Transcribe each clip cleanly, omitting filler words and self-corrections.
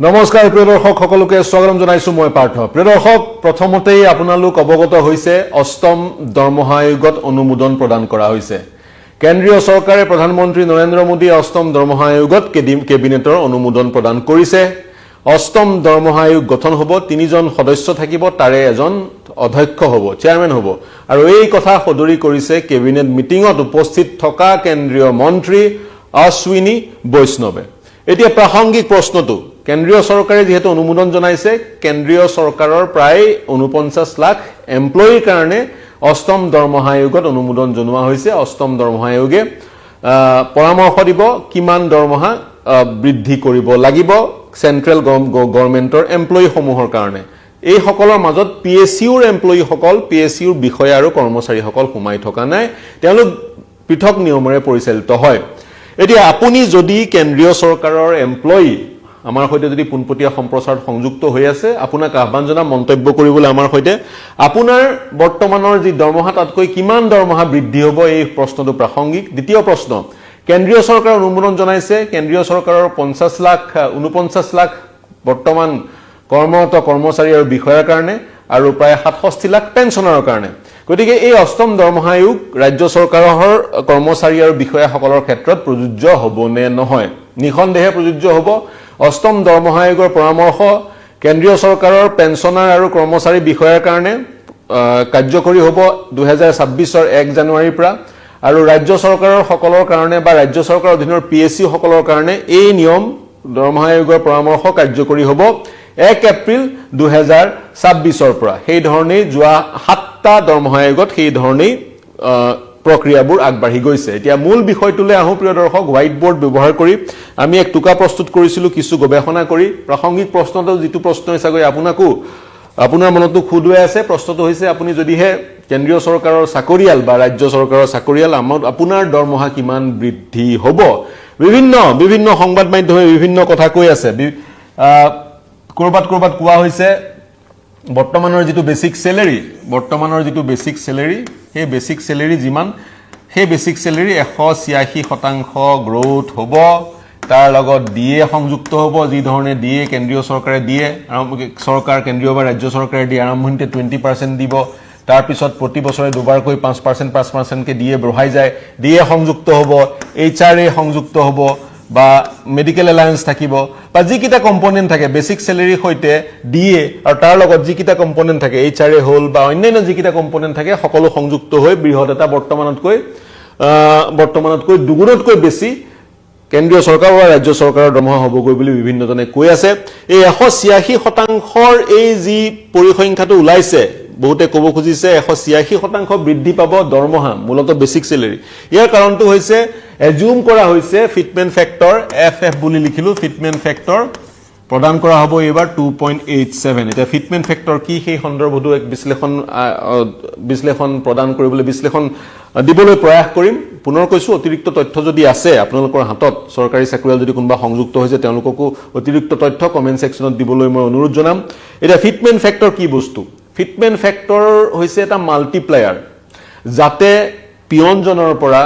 নমস্কাৰ প্ৰিয় দৰ্শক সকলোকে স্বাগতম জনাইছো মই পাৰ্থ প্ৰিয় দৰ্শক প্ৰথমতেই আপোনালোক অৱগত হৈছে অষ্টম দৰমহা আয়োগত অনুমোদন প্ৰদান কৰা হৈছে কেন্দ্ৰীয় চৰকাৰে প্ৰধানমন্ত্ৰী নৰেন্দ্ৰ মোদী অষ্টম দৰমহা আয়োগত কেবিনেটৰ অনুমোদন প্ৰদান কৰিছে অষ্টম দৰমহা আয়োগ গঠন হ'ব তিনিজন সদস্য থাকিব তাৰে এজন অধ্যক্ষ হ'ব চেয়াৰম্যান হ'ব আৰু এই কথা সদৰি কৰিছে কেবিনেট মিটিংত উপস্থিত থকা কেন্দ্ৰীয় মন্ত্ৰী অশ্বিনী বৈষ্ণৱে এতিয়া প্ৰাসংগিক প্ৰশ্নটো কেন্দ্ৰীয় চৰকাৰে যেহেতু অনুমোদন জনাইছে কেন্দ্ৰীয় চৰকাৰৰ প্ৰায় 49 লাখ এমপ্লয়িৰ কাৰণে অষ্টম দৰমহা আয়োগত অনুমোদন জনোৱা হৈছে অষ্টম দৰমহা আয়োগে পৰামৰ্শ দিব কিমান দৰমহা বৃদ্ধি কৰিব লাগিব সেন্ট্ৰেল গভৰ্নমেন্টৰ এমপ্লয়ি সমূহৰ কাৰণে এই সকলৰ মাজত পিএসইউৰ এমপ্লয়ি সকল পিএসইউৰ বিষয় আৰু কৰ্মচাৰী সকল সোমাই থকা নাই তেওঁলোক পৃথক নিয়মেৰে পৰিচালিত হয় এতিয়া আপুনি যদি কেন্দ্ৰীয় চৰকাৰৰ এমপ্লয়ি আমাৰ হৈতে যদি পুনপটীয়া সম্প্ৰচাৰত সংযুক্ত হৈ আছে আপোনাক আহ্বান জনা মন্তব্য কৰিবলৈ আমাৰ হৈতে আপোনাৰ বৰ্তমানৰ যি দৰমহা তাতকৈ কিমান দৰমহা বৃদ্ধি হ'ব এই প্ৰশ্নটো প্ৰাসংগিক দ্বিতীয় প্ৰশ্ন কেন্দ্ৰীয় চৰকাৰৰ অনুমোদন জনাইছে কেন্দ্ৰীয় চৰকাৰৰ 49 লাখ বৰ্তমান কৰ্মৰত কৰ্মচাৰী আৰু বিষয়াৰ কাৰণে আৰু প্ৰায় 67 লাখ পেনচনাৰৰ কাৰণে গতিকে এই অষ্টম দৰমহা আয়োগ ৰাজ্য চৰকাৰৰ কৰ্মচাৰী আৰু বিষয়াসকলৰ ক্ষেত্ৰত প্ৰযোজ্য হ'ব নে নহয় নিখনদেহে প্ৰযোজ্য হ'ব অষ্টম দৰমহা আয়োগৰ পৰামৰ্শ কেন্দ্ৰীয় চৰকাৰৰ পেনচনাৰ আৰু কৰ্মচাৰী বিষয়াৰ কাৰণে কাৰ্যকৰী হ'ব 2026 ৰ 1 জানুৱাৰীৰ পৰা আৰু ৰাজ্য চৰকাৰৰ সকলৰ কাৰণে বা ৰাজ্য চৰকাৰৰ অধীনৰ পিএসইউ সকলৰ কাৰণে এই নিয়ম দৰমহা আয়োগৰ পৰামৰ্শ কাৰ্যকৰী হ'ব 1 এপ্ৰিল 2026 ৰ পৰা সেই ধৰণেই যোৱা 7টা দৰমহা আয়োগত সেই ধৰণেই প্ৰক্ৰিয়াবোৰ আগবাঢ়ি গৈছে এতিয়া মূল বিষয়টোলৈ আহো প্ৰিয় দৰ্শক হোৱাইট বোৰ্ড ব্যৱহাৰ কৰি আমি এক টুকা প্ৰস্তুত কৰিছিলো কিছু গৱেষণা কৰি প্ৰাসংগিক প্ৰশ্নটো যেটো প্ৰশ্ন হিচাপে আপোনাকো আপোনাৰ মনতো খুদুৱাই আছে প্ৰশ্নটো হৈছে আপুনি যদিহে কেন্দ্ৰীয় চৰকাৰৰ চাকৰিয়াল বা ৰাজ্য চৰকাৰৰ চাকৰিয়াল আপোনাৰ দৰমহা কিমান বৃদ্ধি হ'ব বিভিন্ন সংবাদ মাধ্যমে বিভিন্ন কথা কৈ আছে কৰবাত কোৱা হৈছে বৰ্তমানৰ যেটো বেসিক স্যালাৰি সেই বেসিক স্যালাৰি যিমান সেই বেসিক স্যালাৰি 186% গ্ৰোথ হ'ব তাৰ লগত ডিএ সংযুক্ত হ'ব যি ধৰণে ডিএ কেন্দ্ৰীয় চৰকাৰে ডিএ চৰকাৰ কেন্দ্ৰীয় বা ৰাজ্য চৰকাৰে ডিএ আৰম্ভণিতে 20% দিব তাৰ পিছত প্ৰতি বছৰে দুবাৰকৈ 5% কে ডিএ বঢ়াই যায় ডিএ সংযুক্ত হ'ব এইচআৰএ সংযুক্ত হ'ব বা মেডিকেল এলায়েন্স থাকিব বা যি কিটা কম্পোনেন্ট থাকে বেসিক স্যালাৰি হৈতে ডিএ আৰু তাৰ লগত যি কিটা কম্পোনেন্ট থাকে এইচআৰএ হোল বা অন্যান্য যি কিটা কম্পোনেন্ট থাকে সকলো সংযুক্ত হৈ বৃহৎ এটা বৰ্তমানতকৈ দুগুণতকৈ বেছি কেন্দ্ৰীয় চৰকাৰ বা ৰাজ্য চৰকাৰৰ দৰমহা হ'বগৈ বুলি বিভিন্নজনে কৈ আছে এই 186%ৰ এই যি পৰিসংখ্যাটো ওলাইছে বহুতে ক'ব খুজিছে 186% বৃদ্ধি পাব দৰমহা মূলত বেসিক স্যালাৰি ইয়াৰ কাৰণটো হৈছে এজুম কৰা হৈছে ফিটমেন্ট ফেক্টৰ এফএফ বুলি লিখিলো ফিটমেন্ট ফেক্টৰ প্ৰদান কৰা হ'ব এবাৰ 2.87 এটা ফিটমেন্ট ফেক্টৰ কি সেই সন্দৰ্ভতো এক বিশ্লেষণ প্ৰদান কৰিবলৈ বিশ্লেষণ দিবলৈ প্ৰয়াস কৰিম পুনৰ কৈছো অতিৰিক্ত তথ্য যদি আছে আপোনালোকৰ হাতত চৰকাৰী চাকৰিয়াল যদি কোনবা সংযুক্ত হৈছে তেওঁলোককো অতিৰিক্ত তথ্য কমেন্ট সেকশনত দিবলৈ মই অনুৰোধ জনাম এটা ফিটমেন্ট ফেক্টৰ কি বস্তু ফিটমেন্ট ফেক্টৰ হৈছে এটা মাল্টিপ্লায়াৰ যাতে পিয়ন জনৰ পৰা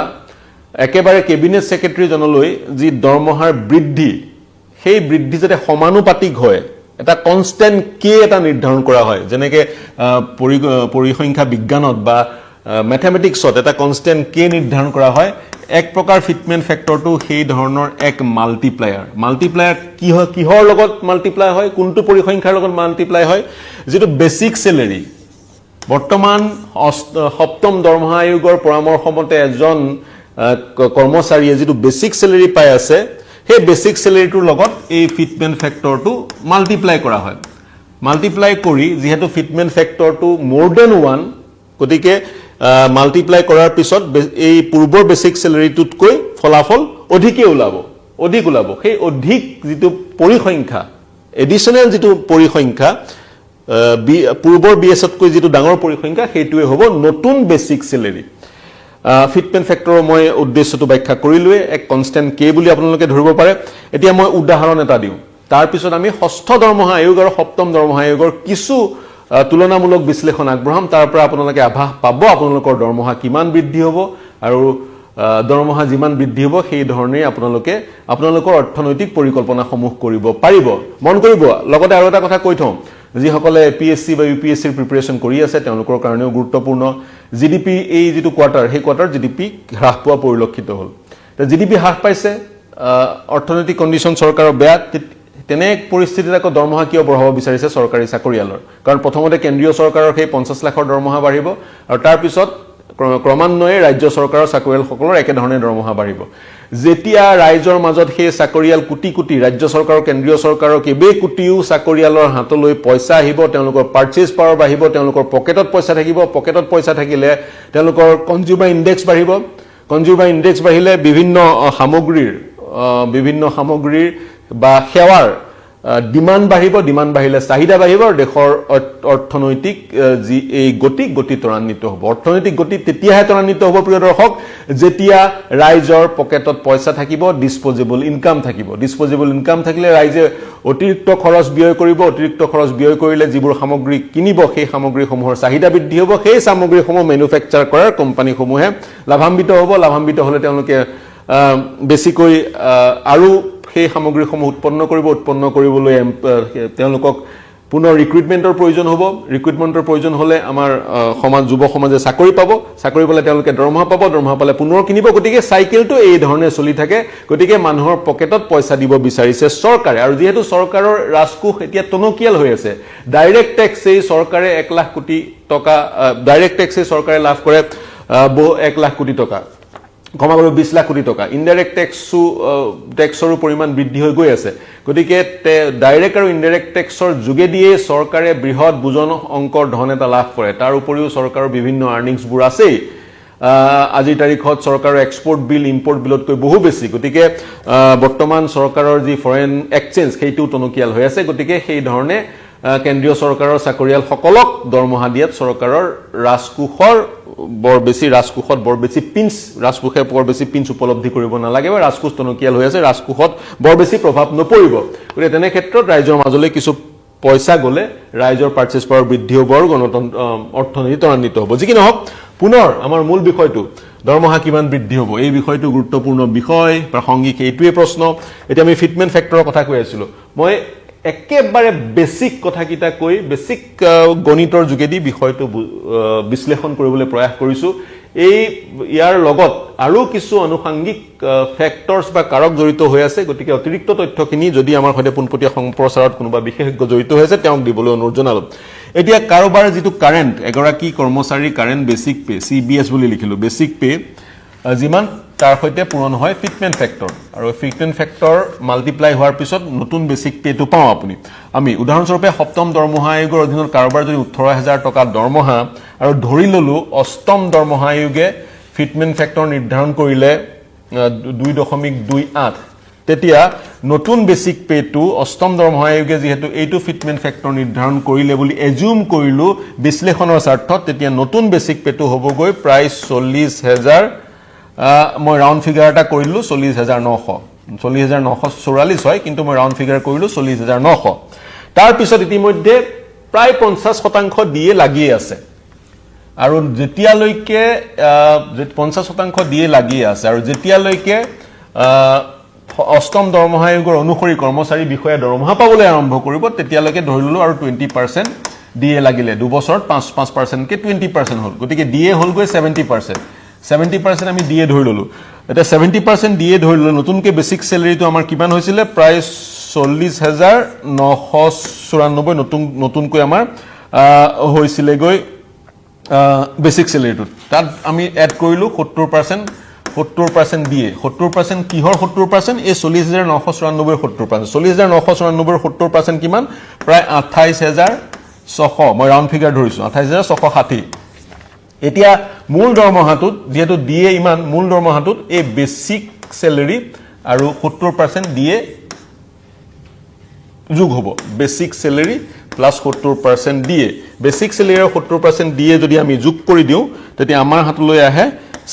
একেবাৰে কেবিনেট সেক্ৰেটাৰী জনলৈ যি দৰমহাৰ বৃদ্ধি সেই বৃদ্ধি যাতে সমানুপাতিক হয় এটা কনস্ট্যান্ট কে এটা নিৰ্ধাৰণ কৰা হয় যেনেকে পৰিসংখ্যা বিজ্ঞানত বা ম্যাথমেটিক্সত এটা কনস্ট্যান্ট কে নিৰ্ধাৰণ কৰা হয় এক প্ৰকাৰ ফিটমেন্ট ফেক্টৰটো সেই ধৰণৰ এক মাল্টিপ্লায়াৰ কি হয় কিহৰ লগত মাল্টিপ্লাই হয় কোনটো পৰিসংখ্যাৰ লগত মাল্টিপ্লাই হয় যেটো বেসিক স্যালাৰি বৰ্তমান সপ্তম দৰমহা আয়োগৰ পৰামৰ্শমতে এজন কৰ্মচাৰীয়ে যেটো বেসিক স্যালাৰি পাই আছে সেই বেসিক স্যালাৰিটোৰ লগত এই ফিটমেন্ট ফেক্টৰটো মাল্টিপ্লাই কৰা হয় মাল্টিপ্লাই কৰি যেহেতু ফিটমেন্ট ফেক্টৰটো মোৰ দেন 1 গতিকে মাল্টিপ্লাই কৰাৰ পিছত এই পূৰ্বৰ বেসিক স্যালাৰিটোতকৈ ফলাফল অধিক ওলাব সেই অধিক যেটো পৰিসংখ্যা এডিশনাল যেটো পৰিসংখ্যা পূৰ্বৰ বিএছতকৈ যেটো ডাঙৰ পৰিসংখ্যা সেইটোৱে হ'ব নতুন বেসিক স্যালাৰি ফিটমেন্ট ফেক্টৰৰ মই উদ্দেশ্যটো ব্যাখ্যা কৰিলোৱে এক কনস্ট্যান্ট কে বুলি আপোনালোকে ধৰিব পাৰে এতিয়া মই উদাহৰণ এটা দিওঁ তাৰ পিছত আমি ষষ্ঠ দৰমহা আয়োগ আৰু সপ্তম দৰমহা আয়োগৰ কিছু তুলনামূলক বিশ্লেষণ আগবঢ়াম তাৰ পৰা আপোনালোকে আভাস পাব আপোনালোকৰ দৰমহা কিমান বৃদ্ধি হ'ব আৰু দৰমহা যিমান বৃদ্ধি হ'ব সেই ধৰণে আপোনালোকৰ অৰ্থনৈতিক পৰিকল্পনাসমূহ কৰিব পাৰিব মন কৰিব লগতে আৰু এটা কথা কৈ থওঁ যিসকলে এপিএসসি বা ইউপিএসসিৰ প্ৰিপাৰেচন কৰি আছে তেওঁলোকৰ কাৰণেও গুৰুত্বপূৰ্ণ জিডিপি এই যেটো কোৱাৰ্টাৰ সেই কোৱাৰ্টাৰ জিডিপি হ্ৰাস পোৱা পৰিলক্ষিত হ'ল জিডিপি হ্ৰাস পাইছে অৰ্থনৈতিক কণ্ডিশ্যন চৰকাৰৰ বেয়া তেনে এক পৰিস্থিতিত আকৌ দৰমহা কিয় বঢ়াব বিচাৰিছে চৰকাৰী চাকৰিয়ালৰ কাৰণ প্ৰথমতে কেন্দ্ৰীয় চৰকাৰৰ সেই 50 লাখৰ দৰমহা বাঢ়িব আৰু তাৰ পিছত ক্ৰমান্বয়ে ৰাজ্য চৰকাৰৰ চাকৰিয়ালসকলৰ একে ধৰণে দৰমহা বাঢ়িব যেতিয়া ৰাইজৰ মাজত সেই চাকৰিয়াল কোটি কোটি ৰাজ্য চৰকাৰ কেন্দ্ৰীয় চৰকাৰৰ কেবে কোটিও চাকৰিয়ালৰ হাতলৈ পইচা আহিব তেওঁলোকৰ পাৰচেজ পাৱাৰ বাঢ়িব তেওঁলোকৰ পকেটত পইচা থাকিব পকেটত পইচা থাকিলে তেওঁলোকৰ কনজিউমাৰ ইনডেক্স বাঢ়িব কনজিউমাৰ ইনডেক্স বাঢ়িলে বিভিন্ন সামগ্ৰীৰ বা সেৱাৰ ডিমান্ড বাঢ়িলে চাহিদা বাঢ়িব আৰু দেশৰ অৰ্থনৈতিক যি এই গতি ত্বৰান্বিত হ'ব অৰ্থনৈতিক গতি তেতিয়াহে ত্বৰান্বিত হ'ব প্ৰিয় দৰ্শক যেতিয়া ৰাইজৰ পকেটত পইচা থাকিব ডিসপোজেবল ইনকাম থাকিলে ৰাইজে অতিৰিক্ত খৰচ ব্যয় কৰিলে যিবোৰ সামগ্ৰী কিনিব সেই সামগ্ৰীসমূহৰ চাহিদা বৃদ্ধি হ'ব সেই সামগ্ৰীসমূহ মেনুফেকচাৰ কৰাৰ কোম্পানীসমূহে লাভান্বিত হ'লে তেওঁলোকে বেছিকৈ আৰু সেই সামগ্ৰীসমূহ উৎপন্ন কৰিবলৈ তেওঁলোকক পুনৰ ৰিক্ৰুটমেন্টৰ প্ৰয়োজন হ'লে আমাৰ যুৱ সমাজে চাকৰি পালে তেওঁলোকে দৰমহা পালে পুনৰ কিনিব গতিকে সাইকেলটো এই ধৰণে চলি থাকে গতিকে মানুহৰ পকেটত পইচা দিব বিচাৰিছে চৰকাৰে আৰু যেহেতু চৰকাৰৰ ৰাজকোষ এতিয়া টনকিয়াল হৈ আছে ডাইৰেক্ট টেক্সেই চৰকাৰে 1 লাখ কোটি টকা ডাইৰেক্ট টেক্সেই চৰকাৰে লাভ কৰে 1 লাখ কোটি টকা কমা গ'ল 20 লাখ কোটি টকা ইনডাইৰেক্ট টেক্সৰো পৰিমাণ বৃদ্ধি হৈ গৈ আছে গতিকে ডাইৰেক্ট আৰু ইনডাইৰেক্ট টেক্সৰ যোগেদিয়ে চৰকাৰে বৃহৎ বুজন অংকৰ ধন এটা লাভ কৰে তাৰ উপৰিও চৰকাৰৰ বিভিন্ন আৰ্নিংছবোৰ আছে আজিৰ তাৰিখত চৰকাৰৰ এক্সপোৰ্ট বিল ইম্পোৰ্ট বিলতকৈ বহু বেছি গতিকে বৰ্তমান চৰকাৰৰ যি ফৰেন এক্সচেঞ্জ সেইটো টনকিয়াল হৈ আছে গতিকে সেই ধৰণে কেন্দ্ৰীয় চৰকাৰৰ চাকৰিয়ালসকলক দৰমহা দিয়াত চৰকাৰৰ ৰাজকোষৰ বৰ বেছি পিঞ্চ উপলব্ধি কৰিব নালাগে বা ৰাজকোষ টনকিয়াল হৈ আছে ৰাজকোষত বৰ বেছি প্ৰভাৱ নপৰিব গতিকে তেনে ক্ষেত্ৰত ৰাইজৰ মাজলৈ কিছু পইচা গ'লে ৰাইজৰ পাৰচেজ পাৱাৰ বৃদ্ধি হ'ব আৰু অৰ্থনীতি ত্বৰান্বিত হ'ব যি কি নহওক পুনৰ আমাৰ মূল বিষয়টো দৰমহা কিমান বৃদ্ধি হ'ব এই বিষয়টো গুৰুত্বপূৰ্ণ বিষয় প্ৰাসংগিক এইটোৱে প্ৰশ্ন এতিয়া আমি ফিটমেন্ট ফেক্টৰৰ কথা কৈ আছিলো মই একেবাৰে বেসিক কথাকিটা কৈ বেসিক গণিতৰ যোগেদি বিষয়টো বিশ্লেষণ কৰিবলৈ প্ৰয়াস কৰিছো এই ইয়াৰ লগত আৰু কিছু অনুষাংগিক ফেক্টৰছ বা কাৰক জড়িত হৈ আছে গতিকে অতিৰিক্ত তথ্যখিনি যদি আমাৰ সৈতে পুনপটীয়া সম্প্ৰচাৰত কোনোবা বিশেষজ্ঞ জড়িত হৈ আছে তেওঁক দিবলৈ অনুৰোধ জনালো এতিয়া কাৰোবাৰ যেটো কাৰেন্ট এগৰাকী কৰ্মচাৰী কাৰেন্ট বেসিক পে সিবিএস বুলি লিখিলো বেসিক পে যিমান তাৰ সৈতে পূৰণ হয় ফিটমেন্ট ফেক্টৰ আৰু ফিটমেন্ট ফেক্টৰ মাল্টিপ্লাই হোৱাৰ পিছত নতুন বেসিক পেটো পাও আমি উদাহৰণস্বৰূপে সপ্তম দৰমহা আয়োগৰ অধীনত কাৰোবাৰ যদি 18000 টকা দৰমহা আৰু ধৰি ললো অষ্টম দৰমহা আয়োগে ফিটমেন্ট ফেক্টৰ নিৰ্ধাৰণ কৰিলে 2.28 তেতিয়া নতুন বেসিক পেটো অষ্টম দৰমহা আয়োগে যেহেতু এইটো ফিটমেন্ট ফেক্টৰ নিৰ্ধাৰণ কৰিলে বুলি এজুম কৰিলো বিশ্লেষণৰ স্বাৰ্থত তেতিয়া নতুন বেসিক পেটো হ'বগৈ প্ৰায় 40000 মই ৰাউন্ড ফিগাৰ এটা কৰিলো 40944 হয় কিন্তু মই ৰাউন্ড ফিগাৰ কৰিলো 40900 তাৰ পিছত ইতিমধ্যে প্ৰায় 50% দিয়ে লাগি আছে আৰু যেতিয়ালৈকে 50% দিয়ে লাগি আছে আৰু যেতিয়ালৈকে অষ্টম দৰমহা আয়োগৰ অনুসৰি কৰ্মচাৰী বিষয়া দৰমহা পাবলৈ আৰম্ভ কৰিব তেতিয়ালৈকে ধৰিলো আৰু 20% দিয়ে লাগিলে 2 বছৰত 5% কে 20% হ'ল গতিকে দিয়ে হ'লগৈ 70% আমি দিয়ে ধৰি ললো এটা 70% দিয়ে ধৰি ললো নতুনকে বেসিক স্যালাৰিটো আমাৰ কিমান হৈছিল প্ৰায় 40994 নতুনকৈ আমাৰ হৈছিল গৈ বেসিক স্যালাৰিটো তাত আমি এড কৰিলো 70% দিয়ে 70% কিহৰ 70% এই 40994 40994 70% কিমান প্ৰায় 28600 মই ৰাউন্ড ফিগাৰ ধৰিছো 28660 এতিয়া মূল দৰমহাটোত যেহেতু দিয়ে ইমান মূল দৰমহাটোত এই বেসিক স্যালাৰি আৰু 70% দিয়ে যোগ হ'ব বেসিক স্যালাৰি প্লাস 70% দিয়ে বেসিক স্যালাৰি আৰু 70% দিয়ে যদি আমি যোগ কৰি দিও তেতিয়া আমাৰ হাতলৈ আহে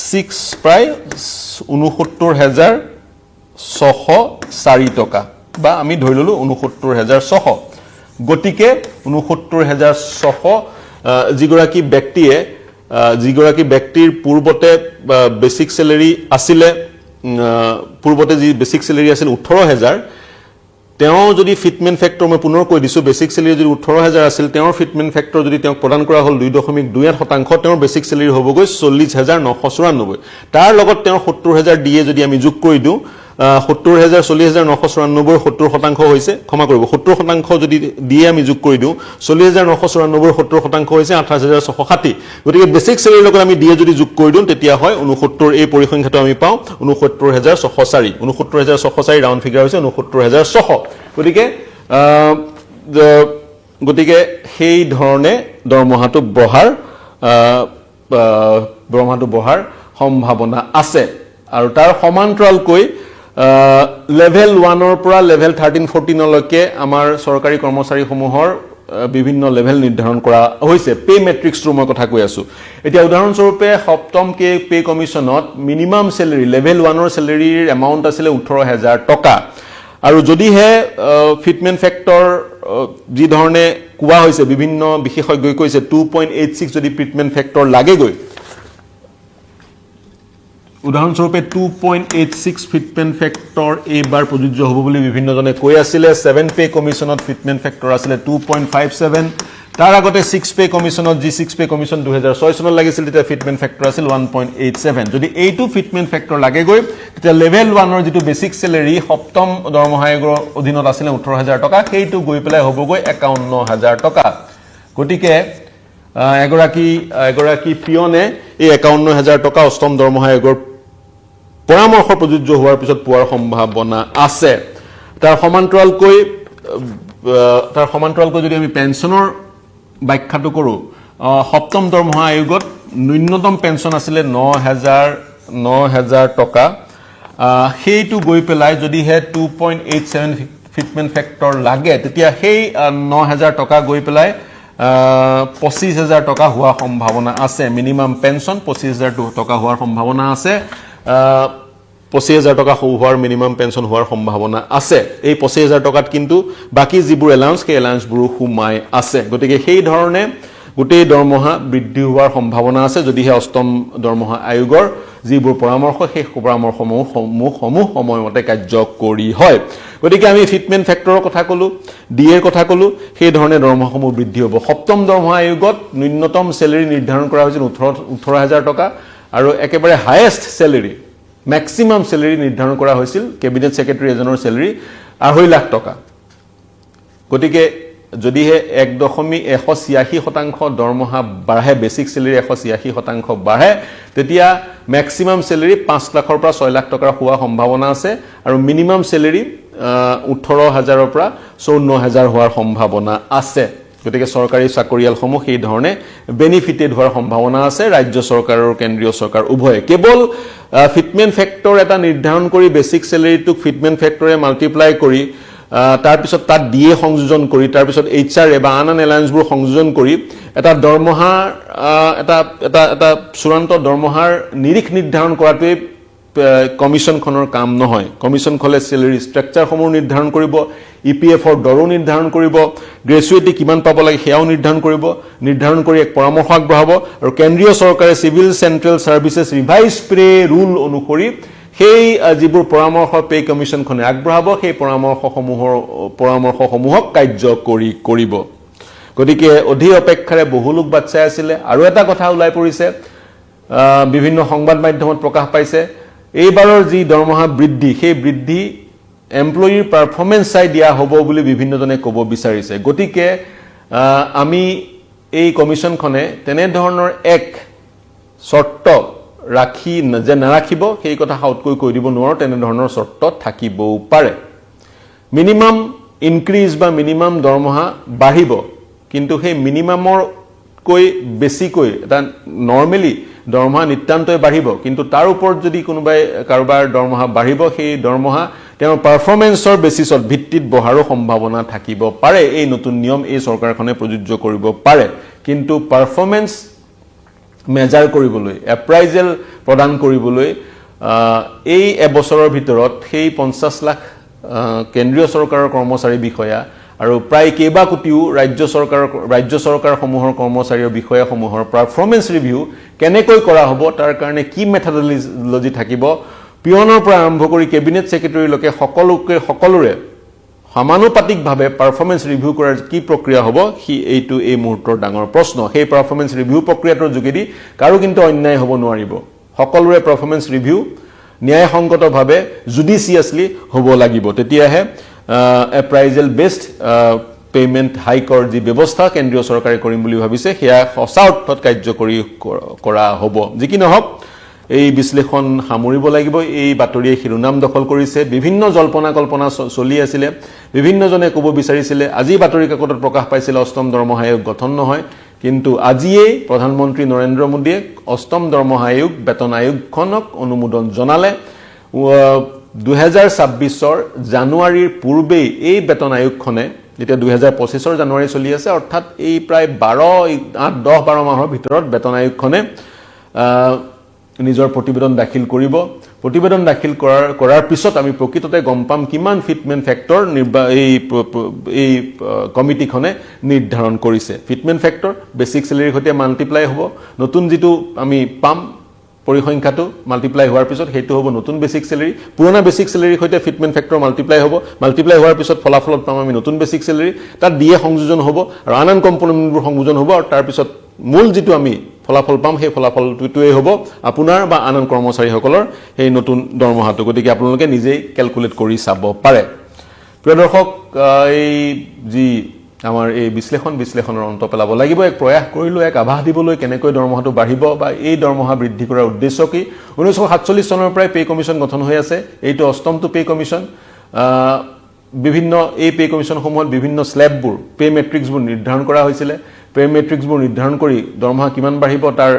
6 প্ৰায় 69604 টকা বা আমি ধৰি ললো 69600 গতিকে 69600 যিগৰাকী ব্যক্তিয়ে যিগৰাকী ব্যক্তিৰ পূৰ্বতে বেসিক স্যালাৰি আছিলে পূৰ্বতে যি বেসিক স্যালাৰি আছিল 18000 তেওঁ যদি ফিটমেন্ট ফ্যাক্টৰ মই পুনৰ কৈ দিছো বেসিক স্যালাৰি যদি 18000 আছিল তেওঁৰ ফিটমেন্ট ফ্যাক্টৰ যদি তেওঁক প্ৰদান কৰা হ'ল 2.28% তেওঁৰ বেসিক স্যালাৰি হ'বগৈ 40994 তাৰ লগত তেওঁৰ 70000 ডিএ যদি আমি যোগ কৰি দিওঁ 70000 40994 70% হৈছে ক্ষমা কৰিব 70% যদি দিয়ে আমি যোগ কৰি দিওঁ 40994 70% হৈছে 28660 গতিকে বেসিক স্যালাৰিৰ লগত আমি দিয়ে যদি যোগ কৰি দিওঁ তেতিয়া হয় 69 এই পৰিসংখ্যাটো আমি পাওঁ 69604 69604 ৰাউন্ড ফিগাৰ হৈছে 69600 গতিকে সেই ধৰণে দৰমহাটো বঢ়াৰ সম্ভাৱনা আছে আৰু তাৰ সমান্তৰালকৈ লেভেল 1 ৰ পৰা লেভেল 13-14 লৈকে আমাৰ চৰকাৰী কৰ্মচাৰীসমূহৰ বিভিন্ন লেভেল নিৰ্ধাৰণ কৰা হৈছে পে মেট্ৰিক্সৰ মই কথা কৈ আছো এতিয়া উদাহৰণস্বৰূপে সপ্তম পে কমিশনত মিনিমাম স্যালাৰি লেভেল 1 ৰ স্যালাৰিৰ এমাউন্ট আছিল 18000 টকা আৰু যদিহে ফিটমেন্ট ফ্যাক্টৰ যি ধৰণে কোৱা হৈছে বিভিন্ন বিশেষজ্ঞই কৈছে 2.86 যদি ফিটমেন্ট ফ্যাক্টৰ লাগে গৈ উদাহৰণস্বৰূপে 2.86 ফিটমেন্ট ফ্যাক্টৰ এইবাৰ প্ৰযোজ্য হ'ব বুলি বিভিন্নজনে কৈ আছিল 7 পে কমিশনত ফিটমেন্ট ফ্যাক্টৰ আছিল 2.57 তাৰ আগতে 6 পে কমিশনত যি 6 পে কমিশন 2006 চনত লাগিছিল তেতিয়া ফিটমেন্ট ফ্যাক্টৰ আছিল 1.87 যদি এইটো ফিটমেন্ট ফ্যাক্টৰ লাগে গৈ তেতিয়া লেভেল 1 ৰ যেটো বেসিক স্যালাৰি সপ্তম দৰমহা আয়োগৰ অধীনত আছিল 18000 টকা সেইটো গৈ পেলাই হ'বগৈ 51000 টকা গতিকে এগৰাকী পিয়নে এই 51000 টকা অষ্টম দৰমহা আয়োগৰ পৰামৰ্শ প্ৰযোজ্য হোৱাৰ পিছত পোৱাৰ সম্ভাৱনা আছে তাৰ সমান্তৰালকৈ যদি আমি পেনশনৰ ব্যাখ্যাটো কৰো সপ্তম দৰমহা আয়োগত ন্যূনতম পেনশন আছিল 9000 টকা সেইটো গৈ পেলাই যদি হে 2.87 ফিটমেন্ট ফ্যাক্টৰ লাগে তেতিয়া সেই 9000 টকা গৈ পেলাই 25000 টকা হোৱা সম্ভাৱনা আছে মিনিমাম পেনশন 25000 টকা হোৱাৰ সম্ভাৱনা আছে 25000 টকা হোৱাৰ মিনিমাম পেনশন হোৱাৰ সম্ভাৱনা আছে এই 25000 টকাত কিন্তু বাকি যিবোৰ এলাউন্স সেই এলাউন্সবোৰ হুমাই আছে গতিকে সেই ধৰণে গোটেই দৰমহা বৃদ্ধি হোৱাৰ সম্ভাৱনা আছে যদিহে অষ্টম দৰমহা আয়োগৰ যিবোৰ পৰামৰ্শ সেই পৰামৰ্শসমূহ সময়মতে কাৰ্যকৰী হয় গতিকে আমি ফিটমেন্ট ফ্যাক্টৰৰ কথা কলো ডিএৰ কথা কলো সেই ধৰণে দৰমহাসমূহ বৃদ্ধি হ'ব সপ্তম দৰমহা আয়োগত ন্যূনতম স্যালাৰি নিৰ্ধাৰণ কৰা হৈছিল 18000 টকা আৰু একেবাৰে হাইয়েষ্ট স্যালাৰি ম্যাক্সিমাম স্যালাৰি নিৰ্ধাৰণ কৰা হৈছিল কেবিনেট সেক্ৰেটাৰী এজনৰ স্যালাৰি 2.5 লাখ টকা গতিকে যদিহে 1.186% দৰমহা বাঢ়ে বেসিক স্যালাৰি 186% বাঢ়ে তেতিয়া ম্যাক্সিমাম স্যালাৰি 5 লাখৰ পৰা 6 লাখ টকাৰ হোৱা সম্ভাৱনা আছে আৰু মিনিমাম স্যালাৰি 18000 ৰ পৰা 54000 হোৱাৰ সম্ভাৱনা আছে গতিকে চৰকাৰী চাকৰিয়ালসমূহ সেই ধৰণে বেনিফিটেড হোৱাৰ সম্ভাৱনা আছে ৰাজ্য চৰকাৰ আৰু কেন্দ্ৰীয় চৰকাৰ উভয়ে কেৱল ফিটমেন্ট ফ্যাক্টৰ এটা নিৰ্ধাৰণ কৰি বেসিক স্যালাৰিটোক ফিটমেন্ট ফ্যাক্টৰে মাল্টিপ্লাই কৰি তাৰ পিছত তাত ডিএ সংযোজন কৰি তাৰ পিছত এইচআৰএ বা আন এলায়েন্সবোৰ সংযোজন কৰি এটা দৰমহা এটা চূড়ান্ত দৰমহাৰ নিৰিখ নিৰ্ধাৰণ কৰাটোৱে কমিশনখনৰ কাম নহয় কমিশন খলে স্যালাৰি ষ্ট্ৰাকচাৰ সমূহ নিৰ্ধাৰণ কৰিব ইপিএফৰ দৰো নিৰ্ধাৰণ কৰিব গ্ৰেজুৱেটি কিমান পাব লাগে সেয়াও নিৰ্ধাৰণ কৰি এক পৰামৰ্শ আগবঢ়াব আৰু কেন্দ্ৰীয় চৰকাৰে civil central services revise pay rule অনুসৰি সেই যিবোৰ পৰামৰ্শ পে কমিশনখনে আগবঢ়াব সেই পৰামৰ্শসমূহক কাৰ্যকৰী কৰিব গতিকে অধি অপেক্ষাৰে বহু লোক বাচ্চাই আছিলে আৰু এটা কথা ওলাই পৰিছে বিভিন্ন সংবাদ মাধ্যমত প্ৰকাশ পাইছে এইবাৰৰ যি দৰমহা বৃদ্ধি সেই বৃদ্ধি এমপ্লয়িৰ পাৰফৰমেন্স চাই দিয়া হ'ব বুলি বিভিন্নজনে ক'ব বিচাৰিছে গতিকে আমি এই কমিশনখনে তেনে ধৰণৰ এক শৰ্ত ৰাখি যে নাৰাখিব সেই কথা হাউতকৈ কৈ দিব নোৱাৰো তেনে ধৰণৰ শৰ্ত থাকিবও পাৰে মিনিমাম ইনক্ৰিজ বা মিনিমাম দৰমহা বাঢ়িব কিন্তু সেই মিনিমামৰ কৈ বেছিকৈ এটা নৰমালি দৰমহা নিত্যান্তই বাঢ়িব কিন্তু তাৰ ওপৰত যদি কোনোবাই কাৰোবাৰ দৰমহা বাঢ়িব সেই দৰমহা তেওঁৰ পাৰফৰমেন্সৰ বেচিছত ভিত্তিত বঢ়াৰো সম্ভাৱনা থাকিব পাৰে এই নতুন নিয়ম এই চৰকাৰখনে প্ৰযোজ্য কৰিব পাৰে কিন্তু পাৰফৰমেন্স মেজাৰ কৰিবলৈ এপ্ৰাইজেল প্ৰদান কৰিবলৈ এই এবছৰৰ ভিতৰত সেই 50 লাখ কেন্দ্ৰীয় চৰকাৰৰ কৰ্মচাৰী বিষয়া আৰু প্ৰায় কেইবা কোটিও ৰাজ্য চৰকাৰসমূহৰ কৰ্মচাৰী আৰু বিষয়াসমূহৰ পাৰফৰ্মেন্স ৰিভিউ কেনেকৈ কৰা হ'ব তাৰ কাৰণে কি মেথডলজি থাকিব পিয়নৰ পৰা আৰম্ভ কৰি কেবিনেট সেক্ৰেটাৰীলৈকে সকলোৰে সমানুপাতিকভাৱে পাৰফৰ্মেন্স ৰিভিউ কৰাৰ কি প্ৰক্ৰিয়া হ'ব এই মুহূৰ্তৰ ডাঙৰ প্ৰশ্ন সেই পাৰফৰ্মেন্স ৰিভিউ প্ৰক্ৰিয়াটোৰ যোগেদি কাৰো কিন্তু অন্যায় হ'ব নোৱাৰিব সকলোৰে পাৰফৰ্মেন্স ৰিভিউ ন্যায়সংগতভাৱে জুডিচিয়াছলি হ'ব লাগিব তেতিয়াহে এপ্ৰাইজেল বেসড পেমেন্ট হাইকৰ যি ব্যৱস্থা কেন্দ্ৰীয় চৰকাৰে কৰিম বুলি ভাবিছে সেয়া সঁচা অৰ্থত কাৰ্যকৰী কৰা হ'ব যি কি নহওক এই বিশ্লেষণ সামৰিব লাগিব এই বাতৰিয়ে শিৰোনাম দখল কৰিছে বিভিন্ন জল্পনা কল্পনা চলি আছিল বিভিন্নজনে ক'ব বিচাৰিছিল আজি বাতৰি কাকতত প্ৰকাশ পাইছিল অষ্টম দৰমহা আয়োগ গঠন নহয় কিন্তু আজিয়ে প্ৰধানমন্ত্ৰী নৰেন্দ্ৰ মোদীয়ে অষ্টম দৰমহা আয়োগ বেতন আয়োগখনক অনুমোদন জনালে 2026 জানুৱাৰীৰ পূৰ্বে এই বেতন আয়োগখনে যেতিয়া 2025 জানুৱাৰী চলি আছে অৰ্থাৎ এই প্ৰায় 10-12 মাহৰ ভিতৰত বেতন আয়োগখনে নিজৰ প্ৰতিবেদন দাখিল কৰিব প্ৰতিবেদন দাখিল কৰাৰ পিছত আমি প্ৰকৃততে গম পাম কিমান ফিটমেন্ট ফেক্টৰ এই কমিটিখনে নিৰ্ধাৰণ কৰিছে ফিটমেন্ট ফেক্টৰ বেসিক স্যালাৰিৰ সৈতে মাল্টিপ্লাই হ'ব নতুন যেটো আমি পাম পৰিসংখ্যাটো মাল্টিপ্লাই হোৱাৰ পিছত হেতু হ'ব নতুন বেসিক স্যালাৰি পুৰণা বেসিক স্যালাৰিৰ সৈতে ফিটমেন্ট ফেক্টৰ মাল্টিপ্লাই হোৱাৰ পিছত ফলাফলত পাম আমি নতুন বেসিক স্যালাৰি তাত ডিএ সংযোজন হ'ব আৰু আন কম্পোনেন্টবোৰ সংযোজন হ'ব আৰু তাৰ পিছত মূল যেটো আমি ফলাফল পাম সেই ফলাফলটোৱে হ'ব আপোনাৰ বা আন কৰ্মচাৰীসকলৰ এই নতুন দৰমহাটো গতিকে আপোনালোকে নিজেই ক্যালকুলেট কৰি চাব পাৰে প্ৰিয় দৰ্শক এই যি আমাৰ এই বিশ্লেষণৰ অন্ত পেলাব লাগিব এক প্ৰয়াস কৰিলো এক আভাস দিবলৈ কেনেকৈ দৰমহাটো বাঢ়িব বা এই দৰমহা বৃদ্ধি কৰাৰ উদ্দেশ্য কি 1947 চনৰ পৰাই পে কমিশন গঠন হৈ আছে এইটো অষ্টমটো পে কমিশন বিভিন্ন এই পে কমিশনসমূহত বিভিন্ন স্ল্যাববোৰ পে মেট্ৰিক্সবোৰ নিৰ্ধাৰণ কৰা হৈছিল পে মেট্ৰিক্সবোৰ নিৰ্ধাৰণ কৰি দৰমহা কিমান বাঢ়িব তাৰ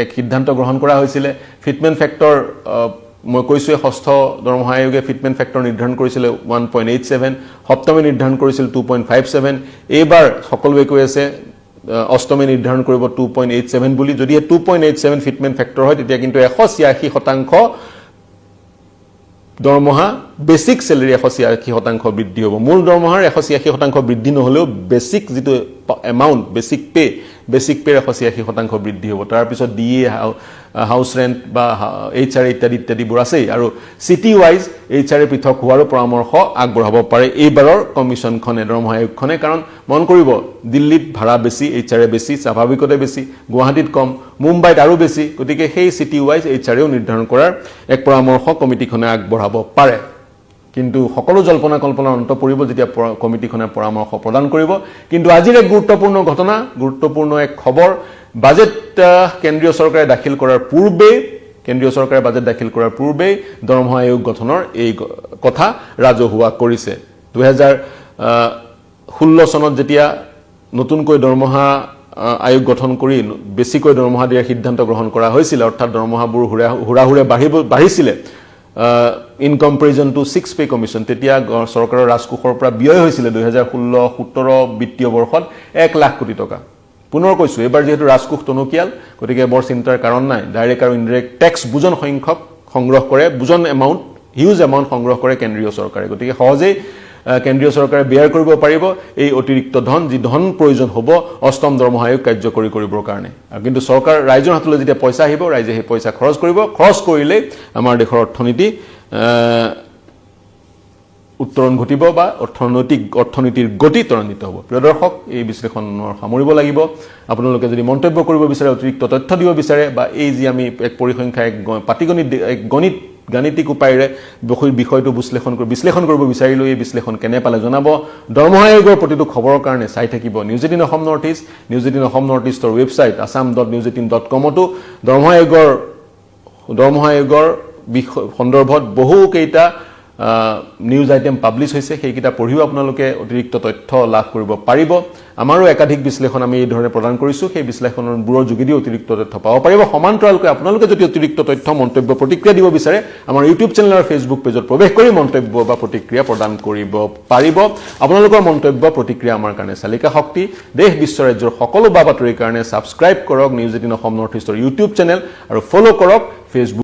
এক সিদ্ধান্ত গ্ৰহণ কৰা হৈছিল ফিটমেন্ট ফেক্টৰ মই কৈছো ষষ্ঠ দৰমহা আয়োগে ফিটমেন্ট ফেক্টৰ নিৰ্ধাৰণ কৰিছিল 1.87 সপ্তমে নিৰ্ধাৰণ কৰিছিল 2.57 এইবাৰ সকলোৱে কৈ আছে অষ্টমে নিৰ্ধাৰণ কৰিব 2.87 বুলি যদি 2.87 ফিটমেন্ট ফেক্টৰ হয় তেতিয়া কিন্তু 186% দৰমহা বেসিক স্যালাৰি 186% বৃদ্ধি হ'ব মূল দৰমহাৰ 186% বৃদ্ধি নহলেও বেসিক যেটো এমাউন্ট বেসিক পে 186% বৃদ্ধি হ'ব তাৰ পিছত ডিএ হাউস ৰেন্ট বা এইচআৰ ইত্যাদি বোৰ আছে আৰু সিটি ওয়াইজ এইচআৰ পৃথক হোৱাৰ পৰামৰ্শ আগবঢ়াব পাৰে এইবাৰৰ কমিশনখনে দৰমহা আয়োগখনে কাৰণ মন কৰিব দিল্লীত ভাড়া বেছি এইচআৰ বেছি স্বাভাৱিকতে বেছি গুৱাহাটীত কম মুম্বাইত আৰু বেছি গতিকে সেই সিটি ওয়াইজ এইচআৰও নিৰ্ধাৰণ কৰাৰ এক পৰামৰ্শ কমিটিখনে আগবঢ়াব পাৰে কিন্তু সকলো জল্পনা কল্পনাৰ অন্ত পৰিব যেতিয়া কমিটিখনে পৰামৰ্শ প্ৰদান কৰিব কিন্তু আজিৰ এক গুৰুত্বপূৰ্ণ এক খবৰ বাজেট কেন্দ্ৰীয় চৰকাৰে দাখিল কৰাৰ পূৰ্বে দৰমহা আয়োগ গঠনৰ এই কথা ৰাজহুৱা কৰিছে 2016 চনত যেতিয়া নতুনকৈ দৰমহা আয়োগ গঠন কৰি বেছিকৈ দৰমহা দিয়াৰ সিদ্ধান্ত গ্ৰহণ কৰা হৈছিল অৰ্থাৎ দৰমহাবোৰ হুৰাহুৰে বাঢ়িছিল in comparison to 6 pay commission তেতিয়া চৰকাৰৰ ৰাজকোষৰ পৰা ব্যয় হৈছিল 2016-17 বিত্তীয় বৰ্ষত 1 লাখ কোটি টকা পুনৰ কৈছো এবাৰ যেহেতু ৰাজকোষ টনকিয়াল গতিকে বৰ চিন্তাৰ কাৰণ নাই ডাইৰেক্ট আৰু ইনডাইৰেক্ট ট্যাক্স বুজন সংখ্যক সংগ্ৰহ কৰে বুজন এমাউন্ট হিউজ এমাউন্ট সংগ্ৰহ কৰে কেন্দ্ৰীয় চৰকাৰে গতিকে সহজেই কেন্দ্ৰীয় চৰকাৰে বেয়াৰ কৰিব পাৰিব এই অতিৰিক্ত ধন যি ধন প্ৰয়োজন হ'ব অষ্টম দৰমহা আয়োগ কাৰ্যকৰী কৰিবৰ কাৰণে কিন্তু চৰকাৰ ৰাইজৰ হাতলৈ যেতিয়া পইচা আহিব ৰাইজে সেই পইচা খৰচ কৰিলে আমাৰ দেশৰ অৰ্থনীতি উত্তৰণ ঘটিব বা অৰ্থনীতিৰ গতি ত্বৰান্বিত হ'ব প্ৰিয় দৰ্শক এই বিশ্লেষণৰ সামৰিব লাগিব আপোনালোকে যদি মন্তব্য কৰিব বিচাৰে অতিৰিক্ত তথ্য দিব বিচাৰে বা এই যি আমি এক পৰিসংখ্যা এক পাটিগণিত এক গাণিতিক উপায়েৰে বিষয়টো বিশ্লেষণ কৰিব বিচাৰিলো এই বিশ্লেষণ কেনে পালে জনাব দৰমহা আয়োগৰ প্ৰতিটো খবৰৰ কাৰণে চাই থাকিব নিউজ 18 অসম নৰ্থ ইষ্টৰ ৱেবছাইট assam.news18.com তো দৰমহা আয়োগৰ সন্দৰ্ভত বহু কেইটা নিউজ আইটেম পাবলিশ হৈছে সেইকিটা পঢ়িও আপোনালোকে অতিৰিক্ত তথ্য লাভ কৰিব পাৰিব আমাৰো একাধিক বিশ্লেষণ আমি এই ধৰণে প্ৰদান কৰিছো সেই বিশ্লেষণৰ বুৰৰ যোগেদি অতিৰিক্ত তথ্য পাব পাৰিব সমান্তৰালকৈ আপোনালোকে যদি অতিৰিক্ত তথ্য মন্তব্য প্ৰতিক্ৰিয়া দিব বিচাৰে আমাৰ ইউটিউব চেনেল আৰু ফেচবুক পেজত প্ৰৱেশ কৰি মন্তব্য বা প্ৰতিক্ৰিয়া প্ৰদান কৰিব পাৰিব আপোনালোকৰ মন্তব্য প্ৰতিক্ৰিয়া আমাৰ কাৰণে চালিকা শক্তি দেশ বিশ্ব ৰাজ্যৰ সকলো বাতৰিৰ কাৰণে সাবস্ক্ৰাইব কৰক নিউজ 18 অসম নৰ্থ ইষ্টৰ ইউটিউব চেনেল আৰু ফলো কৰক ফেচবুক